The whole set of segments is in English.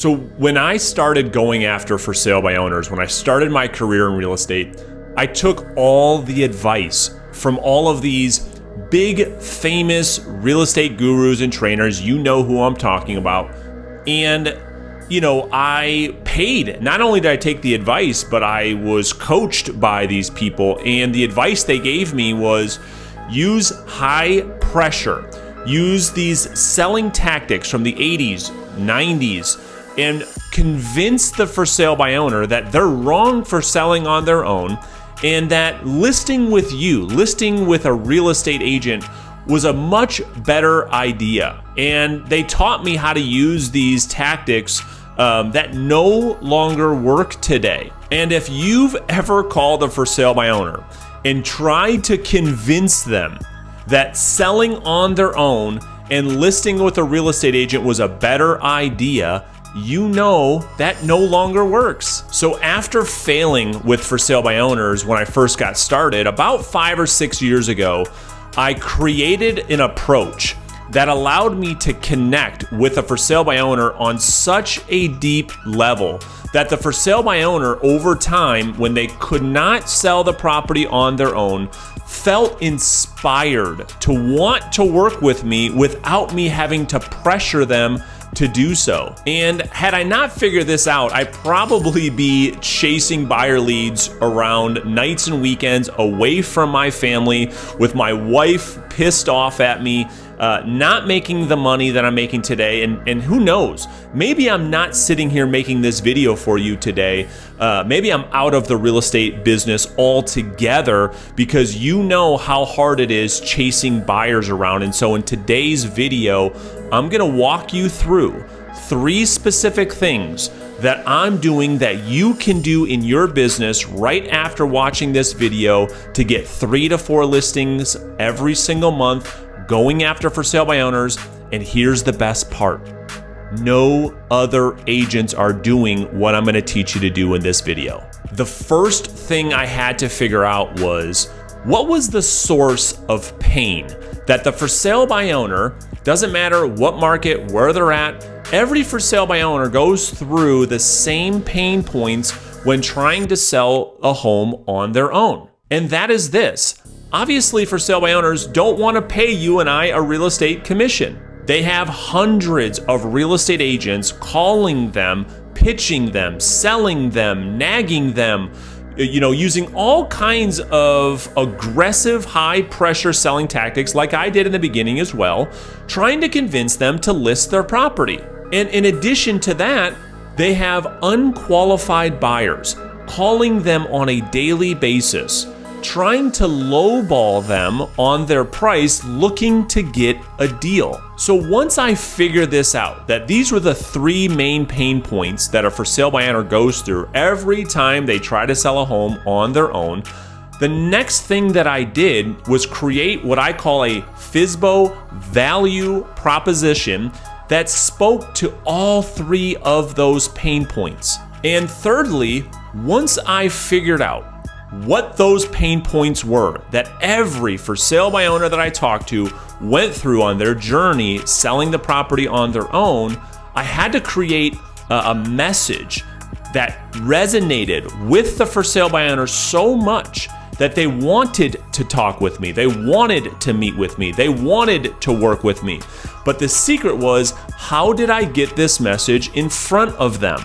So when I started going after for sale by owners, when I started my career in real estate, I took all the advice from all of these big, famous real estate gurus and trainers. You know who I'm talking about. And, I paid. Not only did I take the advice, but I was coached by these people. And the advice they gave me was use high pressure. Use these selling tactics from the 80s, 90s, and convince the for sale by owner that they're wrong for selling on their own, and that listing with a real estate agent was a much better idea. And they taught me how to use these tactics that no longer work today. And if you've ever called a for sale by owner and tried to convince them that selling on their own and listing with a real estate agent was a better idea, you know that no longer works. So after failing with for sale by owners when I first got started, about 5 or 6 years ago, I created an approach that allowed me to connect with a for sale by owner on such a deep level that the for sale by owner over time, when they could not sell the property on their own, felt inspired to want to work with me without me having to pressure them to do so. And had I not figured this out, I'd probably be chasing buyer leads around nights and weekends away from my family, with my wife pissed off at me, not making the money that I'm making today. And who knows, maybe I'm not sitting here making this video for you today. Maybe I'm out of the real estate business altogether, because you know how hard it is chasing buyers around. And so in today's video, I'm gonna walk you through 3 specific things that I'm doing that you can do in your business right after watching this video to get 3 to 4 listings every single month going after for sale by owners. And here's the best part. No other agents are doing what I'm gonna teach you to do in this video. The first thing I had to figure out was, what was the source of pain that the for sale by owner, doesn't matter what market, where they're at, every for sale by owner goes through the same pain points when trying to sell a home on their own. And that is this. Obviously, for sale by owners don't want to pay you and I a real estate commission. They have hundreds of real estate agents calling them, pitching them, selling them, nagging them, using all kinds of aggressive, high pressure selling tactics, like I did in the beginning as well, trying to convince them to list their property. And in addition to that, they have unqualified buyers calling them on a daily basis, trying to lowball them on their price, looking to get a deal. So once I figured this out, that these were the 3 main pain points that a for sale by owner goes through every time they try to sell a home on their own, the next thing that I did was create what I call a FSBO value proposition that spoke to all 3 of those pain points. And thirdly, once I figured out what those pain points were that every for sale by owner that I talked to went through on their journey selling the property on their own, I had to create a message that resonated with the for sale by owner so much that they wanted to talk with me, they wanted to meet with me, they wanted to work with me. But the secret was, how did I get this message in front of them?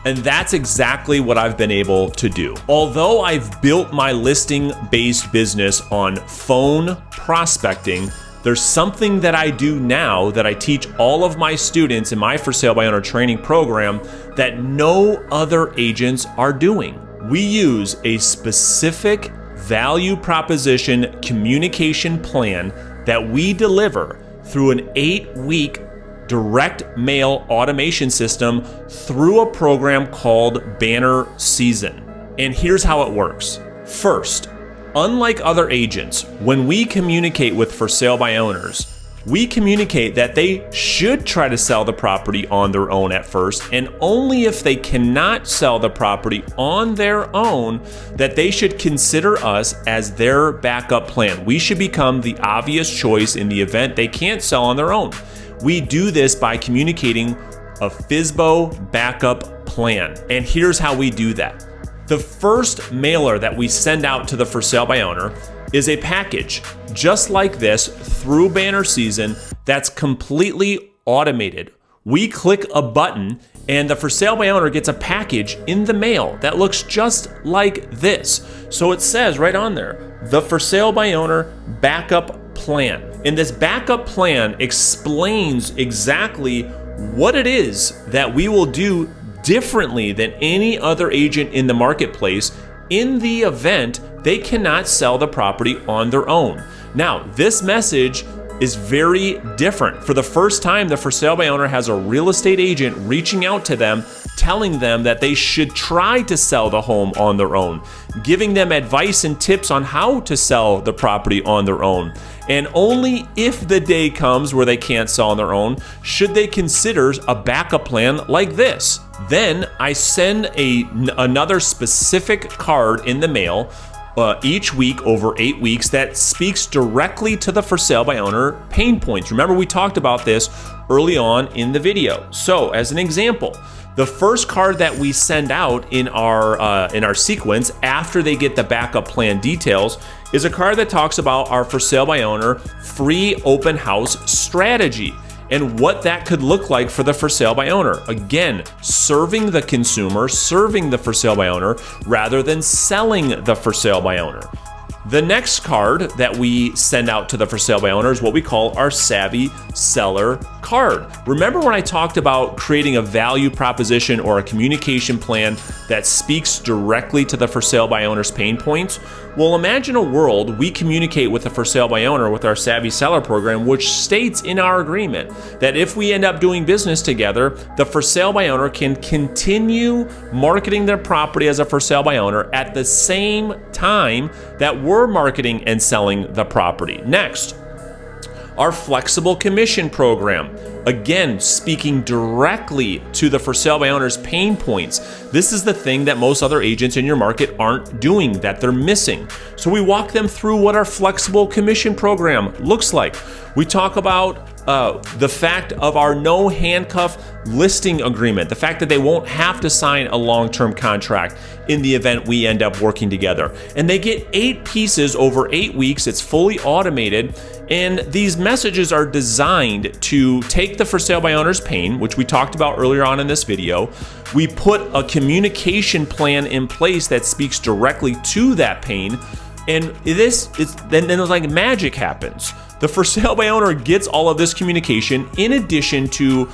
And that's exactly what I've been able to do. Although I've built my listing-based business on phone prospecting, there's something that I do now that I teach all of my students in my for sale by owner training program that no other agents are doing. We use a specific value proposition communication plan that we deliver through an 8-week direct mail automation system through a program called Banner Season. And here's how it works. First, unlike other agents, when we communicate with for sale by owners, we communicate that they should try to sell the property on their own at first, and only if they cannot sell the property on their own, that they should consider us as their backup plan. We should become the obvious choice in the event they can't sell on their own. We do this by communicating a FSBO backup plan. And here's how we do that. The first mailer that we send out to the for sale by owner is a package just like this through banner season that's completely automated. We click a button and the for sale by owner gets a package in the mail that looks just like this. So it says right on there, the for sale by owner backup plan. And this backup plan explains exactly what it is that we will do differently than any other agent in the marketplace in the event they cannot sell the property on their own. Now, this message is very different. For the first time, the for sale by owner has a real estate agent reaching out to them, telling them that they should try to sell the home on their own, giving them advice and tips on how to sell the property on their own. And only if the day comes where they can't sell on their own should they consider a backup plan like this. Then I send another specific card in the mail each week over 8 weeks that speaks directly to the for sale by owner pain points. Remember, we talked about this early on in the video. So as an example, the first card that we send out in our sequence after they get the backup plan details is a card that talks about our for sale by owner free open house strategy and what that could look like for the for sale by owner. Again, serving the consumer, serving the for sale by owner, rather than selling the for sale by owner. The next card that we send out to the for sale by owner is what we call our savvy seller card. Remember when I talked about creating a value proposition or a communication plan that speaks directly to the for sale by owner's pain points? Well, imagine a world we communicate with the for sale by owner with our savvy seller program, which states in our agreement that if we end up doing business together, the for sale by owner can continue marketing their property as a for sale by owner at the same time that we're marketing and selling the property. Next, our flexible commission program. Again, speaking directly to the for sale by owner's pain points. This is the thing that most other agents in your market aren't doing, that they're missing. So we walk them through what our flexible commission program looks like. We talk about the fact of our no handcuff listing agreement, the fact that they won't have to sign a long-term contract in the event we end up working together. And they get 8 pieces over 8 weeks. It's fully automated. And these messages are designed to take the for sale by owner's pain, which we talked about earlier on in this video. We put a communication plan in place that speaks directly to that pain. And then like magic happens. The for sale by owner gets all of this communication in addition to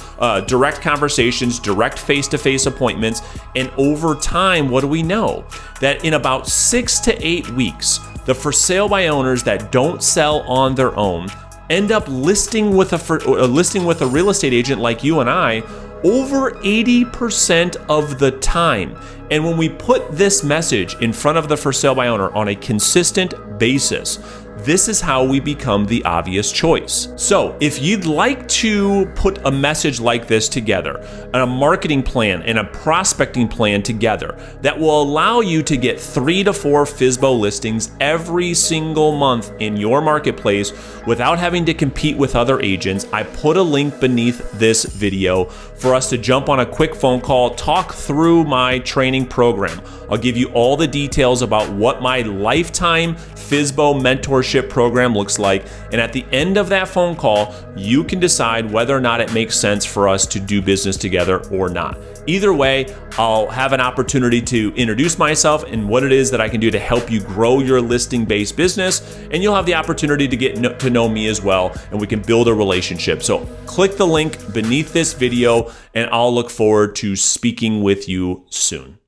direct conversations, direct face-to-face appointments, and over time, what do we know? That in about 6 to 8 weeks, the for sale by owners that don't sell on their own end up listing with a real estate agent like you and I over 80% of the time. And when we put this message in front of the for sale by owner on a consistent basis, this is how we become the obvious choice. So if you'd like to put a message like this together, a marketing plan and a prospecting plan together that will allow you to get 3 to 4 FSBO listings every single month in your marketplace without having to compete with other agents, I put a link beneath this video for us to jump on a quick phone call, talk through my training program. I'll give you all the details about what my lifetime FSBO mentorship program looks like. And at the end of that phone call, you can decide whether or not it makes sense for us to do business together or not. Either way, I'll have an opportunity to introduce myself and what it is that I can do to help you grow your listing-based business. And you'll have the opportunity to get to know me as well, and we can build a relationship. So click the link beneath this video, and I'll look forward to speaking with you soon.